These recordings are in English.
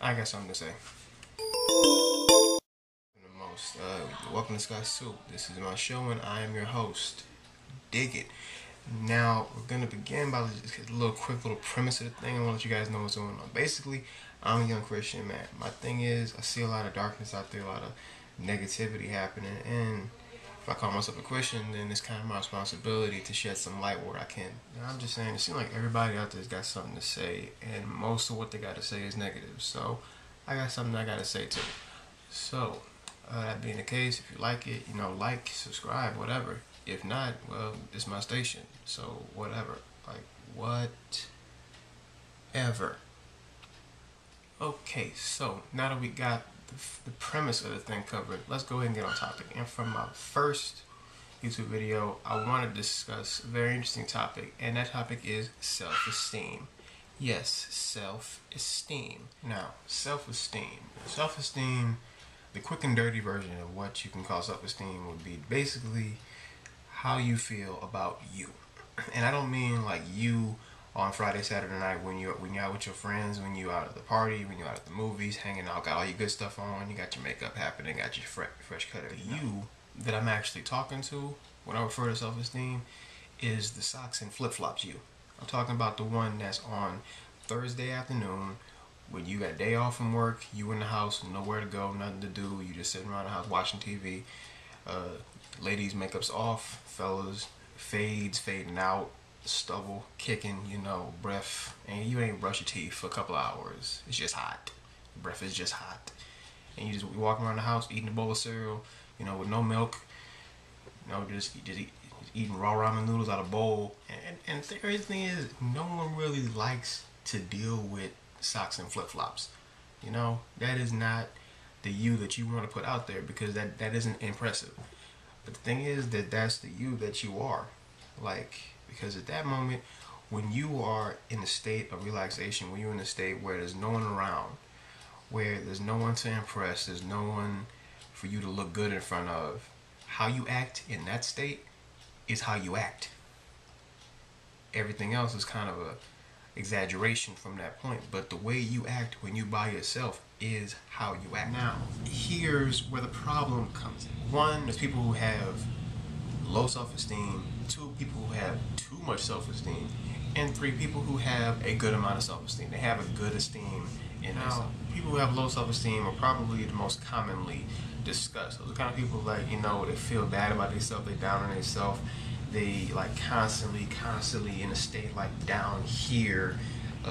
I got something to say. Welcome to Sky Soup. This is my show and I am your host. Dig it. Now, we're going to begin by just a quick little premise of the thing. I want to let you guys know what's going on. Basically, I'm a young Christian man. My thing is, I see a lot of darkness out there, a lot of negativity happening, and if I call myself a Christian, then it's kind of my responsibility to shed some light where I can. Now, I'm just saying, it seems like everybody out there's got something to say, and most of what they got to say is negative. So, I got something I got to say too. So, that being the case, if you like it, like, subscribe, whatever. If not, well, it's my station. So, whatever. Whatever. Okay, so now that we got the premise of the thing covered, let's go ahead and get on topic. And from my first YouTube video, I want to discuss a very interesting topic, and that topic is self-esteem. Yes, self-esteem. Now, self-esteem. Self-esteem, the quick and dirty version of what you can call self-esteem would be basically how you feel about you. And I don't mean like you on Friday, Saturday night when you're out with your friends, when you're out at the party, when you're out at the movies, hanging out, got all your good stuff on, you got your makeup happening, got your fresh cut. The you that I'm actually talking to when I refer to self-esteem is the socks and flip-flops you. I'm talking about the one that's on Thursday afternoon when you got a day off from work, you in the house, nowhere to go, nothing to do, you just sitting around the house watching TV. Ladies, makeup's off, fellas, fading out, stubble kicking, breath, and you ain't brush your teeth for a couple of hours. It's just hot. Breath is just hot. And you just walk around the house eating a bowl of cereal, with no milk, just eating raw ramen noodles out of a bowl. And the crazy thing is, no one really likes to deal with socks and flip-flops. That is not the you that you want to put out there, because that isn't impressive. But the thing is that that's the you that you are. Because at that moment, when you are in a state of relaxation, when you're in a state where there's no one around, where there's no one to impress, there's no one for you to look good in front of, how you act in that state is how you act. Everything else is kind of a exaggeration from that point, but the way you act when you by yourself is how you act. Now, here's where the problem comes in. One, there's people who have low self-esteem. Two, people who have too much self-esteem. And three, people who have a good amount of self-esteem. They have a good esteem in themselves. People who have low self-esteem are probably the most commonly discussed. Those are the kind of people they feel bad about themselves, they down on themselves. They constantly in a state down here.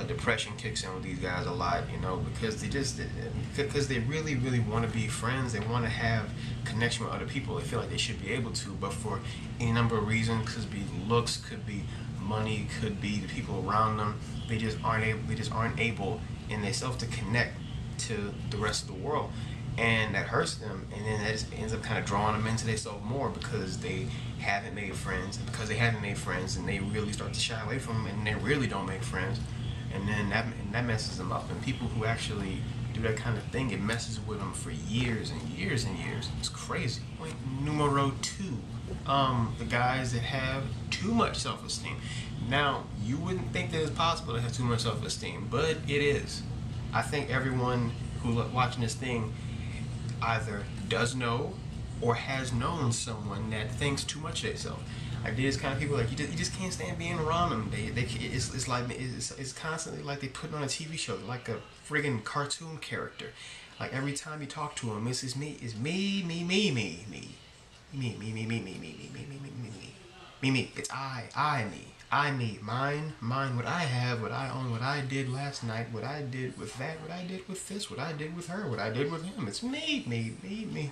Depression kicks in with these guys a lot, because they really want to be friends. They want to have connection with other people. They feel like they should be able to, but for any number of reasons, could be looks, could be money, could be the people around them, they just aren't able in themselves to connect to the rest of the world. And that hurts them, and then that just ends up kind of drawing them into themselves more, because they haven't made friends, and because they haven't made friends, and they really start to shy away from them, and they really don't make friends, and then that messes them up. And people who actually do that kind of thing, it messes with them for years and years and years. It's crazy. Point numero 2, the guys that have too much self-esteem. Now, you wouldn't think that it's possible to have too much self-esteem, but it is. I think everyone who's watching this thing either does know or has known someone that thinks too much of themselves. These kind of people, you just can't stand being around them. It's constantly like they put on a TV show, like a friggin' cartoon character. Every time you talk to them, it's me, it's I, me, mine, what I have, what I own, what I did last night, what I did with that, what I did with this, what I did with her, what I did with him. It's me.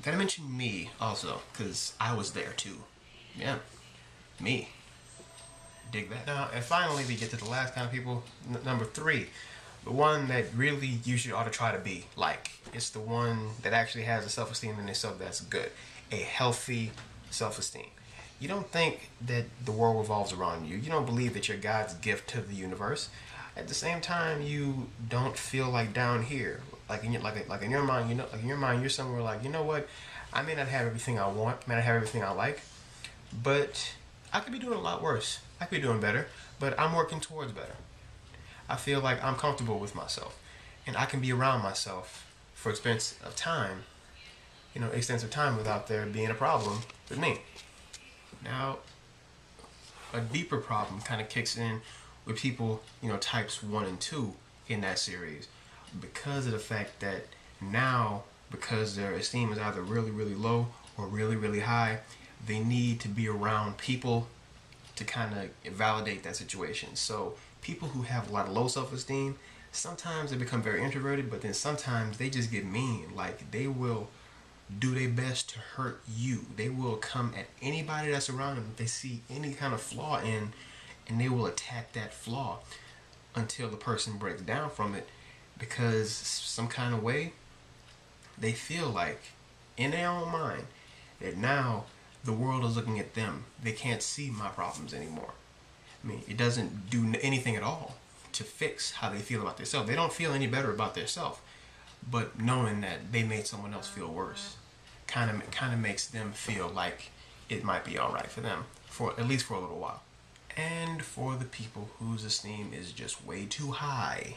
Gotta mention me also, because I was there too. Yeah, me. Dig that. Now, and finally, we get to the last kind of people, number 3. The one that really you ought to try to be like. It's the one that actually has a self-esteem in itself that's good. A healthy self-esteem. You don't think that the world revolves around you. You don't believe that you're God's gift to the universe. At the same time, you don't feel like down here. In your mind, you're somewhere what? I may not have everything I want, may not have everything I like, but I could be doing a lot worse. I could be doing better, but I'm working towards better. I feel like I'm comfortable with myself. and I can be around myself for extensive time, without there being a problem with me. Now, a deeper problem kind of kicks in with people, types 1 and 2 in that series, because of the fact that now, because their esteem is either really, really low or really, really high, they need to be around people to kind of validate that situation. So people who have a lot of low self-esteem, sometimes they become very introverted, but then sometimes they just get mean. Like, they will do their best to hurt you. They will come at anybody that's around them they see any kind of flaw in, and they will attack that flaw until the person breaks down from it, because some kind of way they feel like in their own mind that now the world is looking at them. They can't see my problems anymore. I mean, it doesn't do anything at all to fix how they feel about themselves. They don't feel any better about themselves, but knowing that they made someone else feel worse kind of makes them feel like it might be all right for them, for at least for a little while. And for the people whose esteem is just way too high,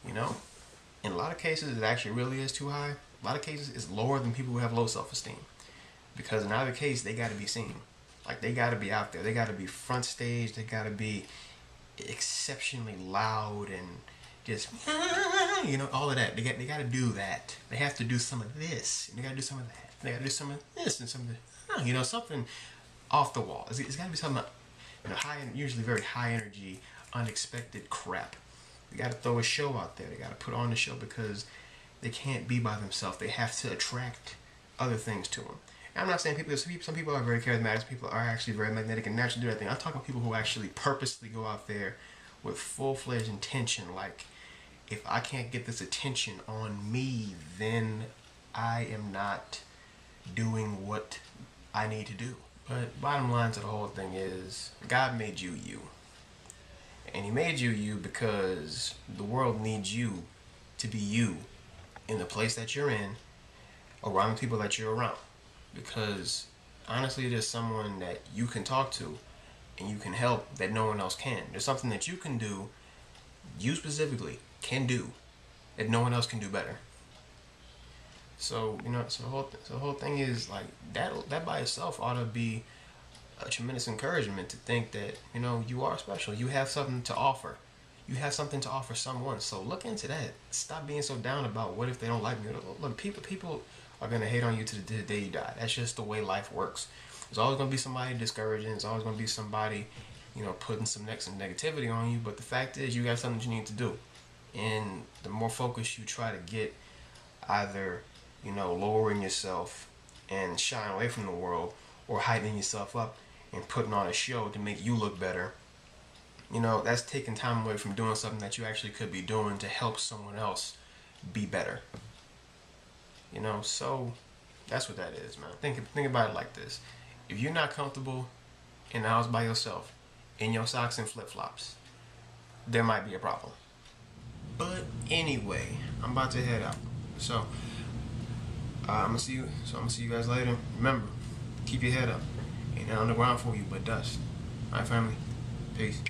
in a lot of cases it actually really is too high. A lot of cases it's lower than people who have low self-esteem, because in either case they got to be seen. Like, they got to be out there. They got to be front stage. They got to be exceptionally loud and just, all of that. They got to do that. They have to do some of this. And they got to do some of that. They got to do some of this and some of that. Something off the wall. It's got to be something, high, usually very high energy, unexpected crap. They got to throw a show out there. They got to put on the show, because they can't be by themselves. They have to attract other things to them. And I'm not saying some people are very charismatic. Some people are actually very magnetic and naturally do that thing. I'm talking about people who actually purposely go out there with full-fledged intention. Like, if I can't get this attention on me, then I am not doing what I need to do. But bottom line to the whole thing is, God made you you. And He made you you because the world needs you to be you in the place that you're in, around the people that you're around. Because honestly, there's someone that you can talk to and you can help that no one else can. There's something that you can do, you specifically can do, that no one else can do better. So, so the whole thing is like that by itself ought to be a tremendous encouragement to think that, you are special. You have something to offer. You have something to offer someone. So look into that. Stop being so down about what if they don't like me. Look, people are going to hate on you to the day you die. That's just the way life works. There's always going to be somebody discouraging. There's always going to be somebody, putting some negativity on you. But the fact is, you got something you need to do. And the more focused you try to get, either, lowering yourself and shying away from the world, or heightening yourself up and putting on a show to make you look better, that's taking time away from doing something that you actually could be doing to help someone else be better. So that's what that is, man. Think about it like this. If you're not comfortable in the house by yourself, in your socks and flip-flops, there might be a problem. But anyway, I'm about to head out. So I'm gonna see you guys later. Remember, keep your head up. Ain't nothing on the ground for you but dust. Alright, family. Peace.